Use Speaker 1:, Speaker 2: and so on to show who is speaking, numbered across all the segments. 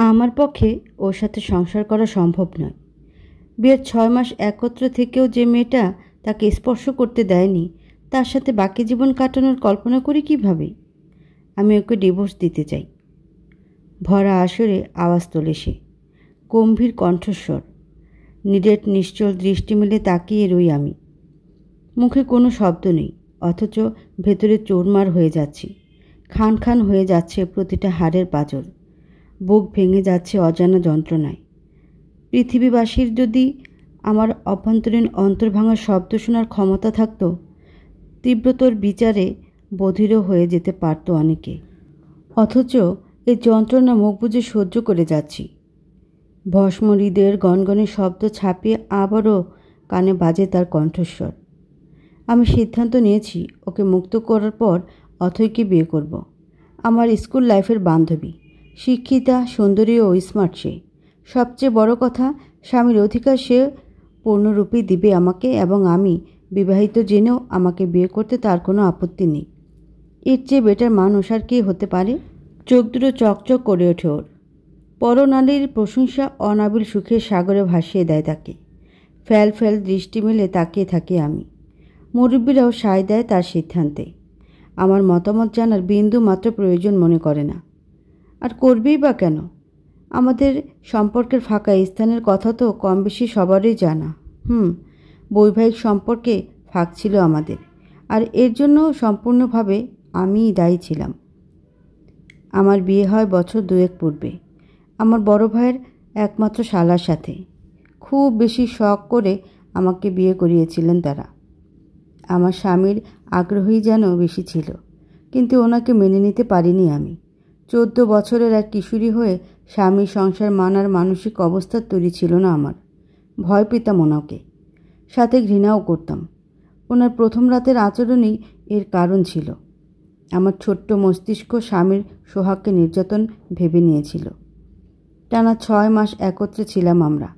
Speaker 1: আমার পক্ষে ওর সাথে সংসার করা সম্ভব নয়। বিয়ের 6 মাস একত্র থেকেও যে মেয়েটা তাকে স্পর্শ করতে দেয়নি, তার সাথে বাকি জীবন কাটানোর কল্পনা করি কিভাবে? আমি ওকে ডিভোর্স দিতে চাই। ভরা আসরে আওয়াজ তোলে সে, গম্ভীর কণ্ঠস্বর। নিরেট নিশ্চল দৃষ্টি মেলে তাকিয়ে রই আমি। মুখে কোনো শব্দ নেই, অথচ ভেতরে চোরমার হয়ে যাচ্ছি। খান খান হয়ে যাচ্ছে প্রতিটা হাড়ের পাঁজর। বুক ভেঙে যাচ্ছে অজানা যন্ত্রণায়। পৃথিবীবাসীর যদি আমার অভ্যন্তরীণ অন্তর্ভাঙার শব্দ শোনার ক্ষমতা থাকত, তীব্রতর বিচারে বধিরও হয়ে যেতে পারত অনেকে। অথচ এই যন্ত্রণা মুখ বুজে সহ্য করে যাচ্ছি। ভস্ম হৃদয়ের গনগনে শব্দ ছাপিয়ে আবারও কানে বাজে তার কণ্ঠস্বর। আমি সিদ্ধান্ত নিয়েছি, ওকে মুক্ত করার পর অথৈকে বিয়ে করব। আমার স্কুল লাইফের বান্ধবী, শিক্ষিতা, সুন্দরী ও স্মার্ট সে। সবচেয়ে বড় কথা, স্বামীর অধিকার সে পূর্ণরূপে দিবে আমাকে, এবং আমি বিবাহিত জেনেও আমাকে বিয়ে করতে তার কোনো আপত্তি নেই। এর চেয়ে বেটার মানুষ আর কে হতে পারে? চোখ দুটো চকচক করে ওঠে ওর। পরনারীর প্রশংসা অনাবিল সুখের সাগরে ভাসিয়ে দেয় তাকে। ফ্যাল ফ্যাল দৃষ্টি মেলে তাকিয়ে থাকি আমি। মুরব্বীরাও সায় দেয় তার সিদ্ধান্তে। আমার মতামত জানার বিন্দু মাত্র প্রয়োজন মনে করে না। আর করবেই বা কেন? আমাদের সম্পর্কের ফাঁকা স্থানের কথা তো কম বেশি সবারই জানা। বৈবাহিক সম্পর্কে ফাঁক ছিল আমাদের, আর এর জন্য সম্পূর্ণভাবে আমিই দায়ী ছিলাম। আমার বিয়ে হয় বছর 2 পূর্বে, আমার বড় ভাইয়ের একমাত্র শালার সাথে। খুব বেশি শখ করে আমাকে বিয়ে করিয়েছিলেন তারা। আমার স্বামীর আগ্রহই যেন বেশি ছিল, কিন্তু ওনাকে মেনে নিতে পারিনি আমি। 14 বছরের এক কিশোরী হয়ে স্বামীর সংসার মানার মানসিক অবস্থা তৈরি ছিল না আমার। ভয় পেতাম ওনাকে, সাথে ঘৃণাও করতাম। ওনার প্রথম রাতের আচরণই এর কারণ ছিল। আমার ছোট্ট মস্তিষ্ক স্বামীর সোহাগকে নির্যাতন ভেবে নিয়েছিল। টানা 6 মাস একত্রে ছিলাম আমরা।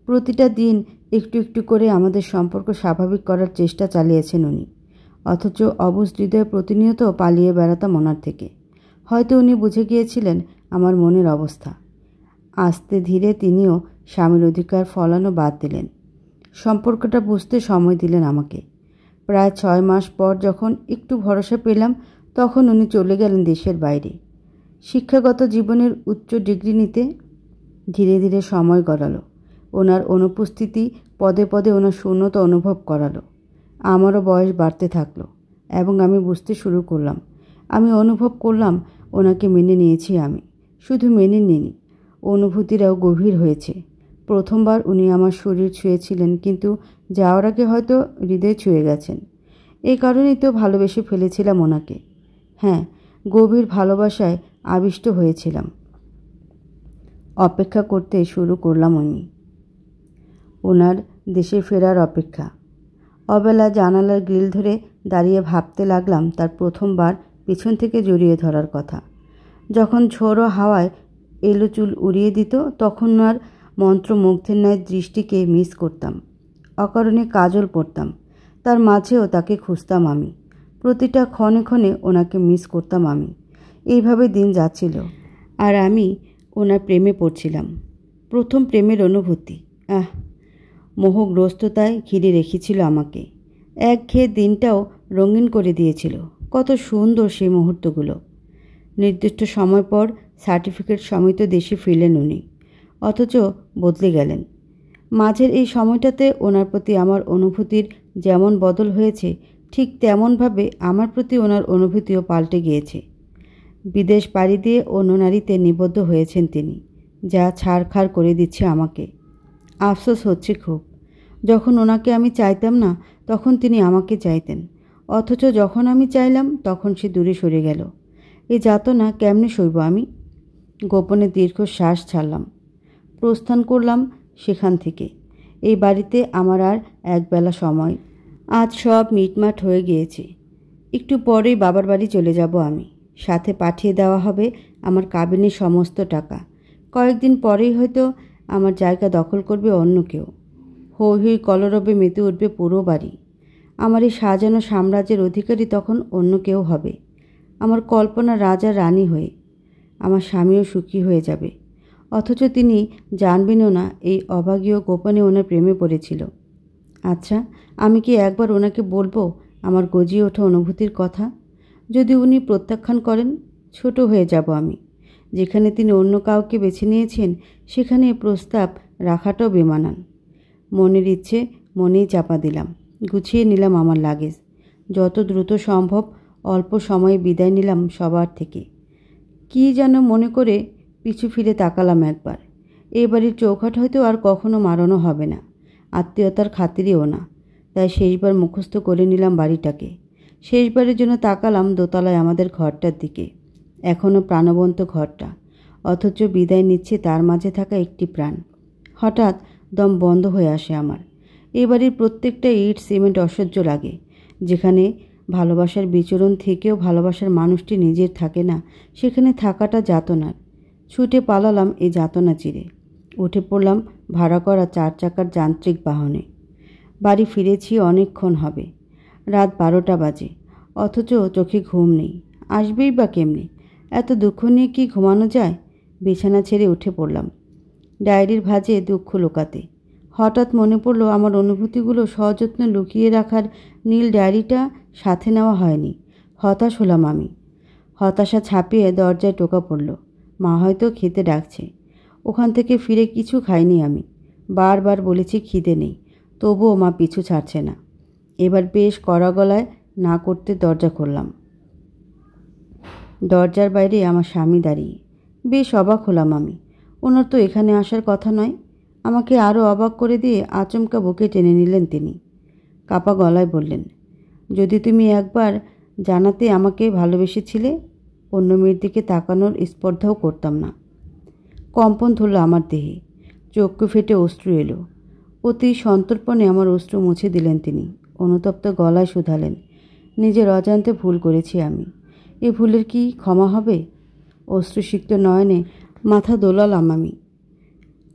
Speaker 1: প্রতিটা দিন একটু একটু করে আমাদের সম্পর্ক স্বাভাবিক করার চেষ্টা চালিয়েছেন উনি। অথচ অবুঝ হৃদয়ে প্রতিনিয়ত পালিয়ে বেড়াতাম ওনার থেকে। হয়তো উনি বুঝে গিয়েছিলেন আমার মনের অবস্থা। আস্তে ধীরে তিনিও স্বামীর অধিকার ফলানো বাদ দিলেন। সম্পর্কটা বুঝতে সময় দিলেন আমাকে। প্রায় 6 মাস পর যখন একটু ভরসা পেলাম, তখন উনি চলে গেলেন দেশের বাইরে শিক্ষাগত জীবনের উচ্চ ডিগ্রি নিতে। ধীরে ধীরে সময় গড়ালো। ওনার অনুপস্থিতি পদে পদে ওনার শূন্যতা অনুভব করালো। আমারও বয়স বাড়তে থাকলো এবং আমি বুঝতে শুরু করলাম, আমি অনুভব করলাম ওনাকে মেনে নিয়েছি আমি। শুধু মেনে নিইনি, অনুভূতিরাও গভীর হয়েছে। প্রথমবার উনি আমার শরীর ছুঁয়েছিলেন, কিন্তু যাওয়ার আগে হয়তো হৃদয় ছুঁয়ে গেছেন। এই কারণেই তো ভালোবেসে ফেলেছিলাম ওনাকে। হ্যাঁ, গভীর ভালোবাসায় আবিষ্ট হয়েছিলাম। অপেক্ষা করতে শুরু করলাম ওনার দেশে ফেরার অপেক্ষা। অবেলা জানালার গ্রিল ধরে দাঁড়িয়ে ভাবতে লাগলাম তার প্রথমবার পিছন থেকে জড়িয়ে ধরার কথা। যখন ঝোড়ো হাওয়ায় এলো চুল উড়িয়ে দিত, তখন আর মন্ত্রমুগ্ধের ন্যায় দৃষ্টিকে মিস করতাম। অকারণে কাজল পরতাম, তার মাঝেও তাকে খুঁজতাম আমি। প্রতিটা ক্ষণে ক্ষণে ওনাকে মিস করতাম আমি। এইভাবে দিন যাচ্ছিল, আর আমি ওনার প্রেমে পড়ছিলাম। প্রথম প্রেমের অনুভূতি, মোহগ্রস্ততায় ঘিরে রেখেছিল আমাকে। একঘেয়ে দিনটাও রঙিন করে দিয়েছিল। কত সুন্দর সেই মুহূর্তগুলো। নির্দিষ্ট সময় পর সার্টিফিকেট সমেত দেশে ফিরলেন উনি, অথচ বদলে গেলেন। মাঝের এই সময়টাতে ওনার প্রতি আমার অনুভূতির যেমন বদল হয়েছে, ঠিক তেমনভাবে আমার প্রতি ওনার অনুভূতিও পাল্টে গিয়েছে। বিদেশ পাড়ি দিয়ে অন্য নারীতে নিবদ্ধ হয়েছেন তিনি, যা ছাড়খাড় করে দিচ্ছে আমাকে। আফসোস হচ্ছে খুব। যখন ওনাকে আমি চাইতাম না, তখন তিনি আমাকে চাইতেন, অথচ যখন আমি চাইলাম তখন সে দূরে সরে গেল। এই যাতনা কেমনে সইব আমি? গোপনে দীর্ঘ শ্বাস ছাড়লাম। প্রস্থান করলাম সেখান থেকে। এই বাড়িতে আমার আর একবেলা সময়। আজ সব মিটমাট হয়ে গিয়েছে। একটু পরেই বাবার বাড়ি চলে যাব আমি। সাথে পাঠিয়ে দেওয়া হবে আমার কাবিনের সমস্ত টাকা। কয়েকদিন পরেই হয়তো আমার জায়গা দখল করবে অন্য কেউ। হৈ হৈ কলরবে মেতে উঠবে পুরো বাড়ি। আমার এই সাজানো সাম্রাজ্যের অধিকারী তখন অন্য কেউ হবে, আমার কল্পনা রাজা রানী হয়ে। আমার স্বামীও সুখী হয়ে যাবে। অথচ তিনি জানবেনও না এই অভাগীয় গোপনে ওনার প্রেমে পড়েছিল। আচ্ছা, আমি কি একবার ওনাকে বলবো আমার গজিয়ে ওঠা অনুভূতির কথা? যদি উনি প্রত্যাখ্যান করেন, ছোট হয়ে যাব আমি। যেখানে তিনি অন্য কাউকে বেছে নিয়েছেন সেখানে প্রস্তাব রাখাটাও বেমানান। মনের ইচ্ছে মনেই চাপা দিলাম। গুছিয়ে নিলাম আমার লাগেজ। যত দ্রুত সম্ভব অল্প সময়ে বিদায় নিলাম সবার থেকে। কী যেন মনে করে পিছু ফিরে তাকালাম একবার। এই বাড়ির চৌখাট হয়তো আর কখনো মারানো হবে না, আত্মীয়তার খাতিরেও না। তাই শেষবার মুখস্থ করে নিলাম বাড়িটাকে। শেষবারের জন্য তাকালাম দোতলায় আমাদের ঘরটার দিকে। এখনও প্রাণবন্ত ঘরটা, অথচ বিদায় নিচ্ছে তার মাঝে থাকা একটি প্রাণ। হঠাৎ দম বন্ধ হয়ে আসে আমার। এই বাড়ির প্রত্যেকটা ইট সিমেন্ট অসহ্য লাগে। যেখানে ভালোবাসার বিচরণ থেকেও ভালোবাসার মানুষটি নিজের থাকে না, সেখানে থাকাটা যাতনার। ছুটে পালালাম এই যাতনা চিরে। উঠে পড়লাম ভাড়া করা 4 চাকার যান্ত্রিক বাহনে। বাড়ি ফিরেছি অনেকক্ষণ হবে। রাত 12টা বাজে, অথচ চোখে ঘুম নেই। আসবেই বা কেমনি? এত দুঃখ নিয়ে কি ঘুমানো যায়? বিছানা ছেড়ে উঠে পড়লাম ডায়েরির ভাঁজে দুঃখ লুকাতে। হঠাৎ মনে পড়ল আমার অনুভূতিগুলো সযত্নে লুকিয়ে রাখার নীল ডায়েরিটা সাথে নেওয়া হয়নি। হতাশ হলাম আমি। হতাশা ছাপিয়ে দরজায় টোকা পড়ল। মা হয়তো খেতে ডাকছে। ওখান থেকে ফিরে কিছু খাইনি আমি। বারবার বলেছি খিদে নেই, তবুও মা পিছু ছাড়ছে না। এবার বেশ কড়া গলায় না করতে দরজা খুললাম। দরজার বাইরে আমার স্বামী দাঁড়িয়ে। বেশ অবাক হলাম আমি। ওনার তো এখানে আসার কথা নয়। আমাকে আরও অবাক করে দিয়ে আচমকা বুকে টেনে নিলেন তিনি। কাপা গলায় বললেন, যদি তুমি একবার জানাতে আমাকে ভালোবেসেছিলে, অন্য মেয়ের দিকে তাকানোর স্পর্ধাও করতাম না। কম্পন ধরল আমার দেহে। চক্ষু ফেটে অশ্রু এলো। অতি সন্তর্পণে আমার অশ্রু মুছে দিলেন তিনি। অনুতপ্ত গলায় শুধালেন, নিজের অজান্তে ভুল করেছি আমি। এ ভুলের কি ক্ষমা হবে? অশ্রুসিক্ত নয়নে মাথা দোলালাম আমি।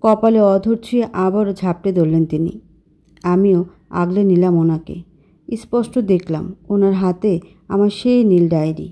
Speaker 1: কপালে অধর ছুঁয়ে আবারও ঝাপটে ধরলেন তিনি। আমিও আগলে নিলাম ওনাকে। স্পষ্ট দেখলাম ওনার হাতে আমার সেই নীল ডায়েরি।